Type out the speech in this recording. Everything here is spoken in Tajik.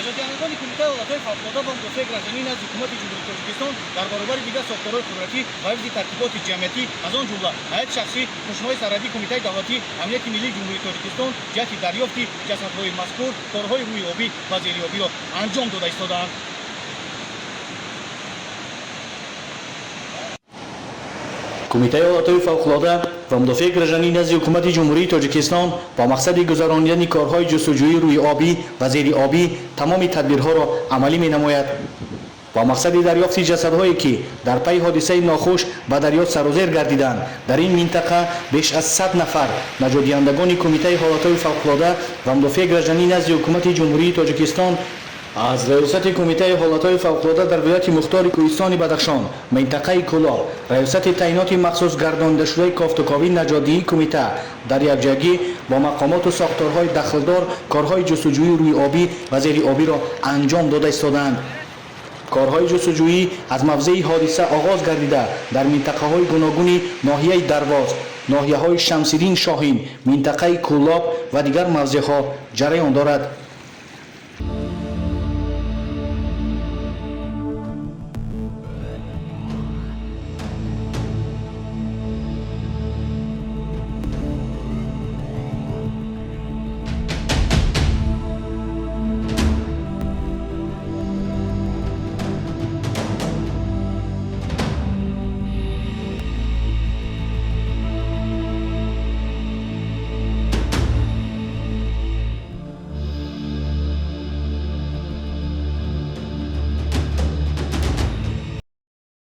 аҷодиҳандагони кумитаи ҳолатҳои фавқулодда ва мудофиаи гражданӣ назди ҳукумати ҷумҳурии Тоҷикистон дар баробари дигар сохторҳои қудратӣ ва ҳифзи тартиботи ҷамъиятӣ аз он ҷумла ҳайати шахсӣ қӯшнаҳои сарҳадии кумитаи давлатии амнияти миллии ҷумҳурии Тоҷикистон ҷиҳати дарёфти ҷасадҳои мазкур корҳои рӯи обӣ ва зериобиро анҷом дода истодаанд. кумитаи ҳолатҳои фавқулодда ва мудофиаи гражданӣ назди ҳукумати ҷумҳурии Тоҷикистон бо мақсади гузарондани корҳои ҷустуҷӯии рӯи обӣ ва зериобӣ тамоми тадбирҳоро амалӣ менамояд. با مقصد دریافت جسدهایی که در پی حادثه ناخوش به دریا سرازیر گردیدند در این منطقه بیش از 100 نفر نژادیندگان کمیته حالتهای فوق‌العاده و مدافع گردنی نزد حکومت جمهوری تاجیکستان از ریاست کمیته حالتهای فوق‌العاده در ولایت مختار کوهستان بدخشان منطقه کلاب ریاست تعیینات مخصوص گردانده شده کافتوکاوی نژادی کمیته در یکجایی با مقامات و ساختارهای دخلدار کارهای جستجویی روی آبی و زیر آبی را انجام داده ایستادند. کارهای جستجویی از موضع حادثه آغاز گردیده در منطقه‌های گوناگون ناحیه درواز، ناحیه‌های شمس‌الدین شاهین، منطقه کلاب و دیگر موضع‌ها جریان دارد.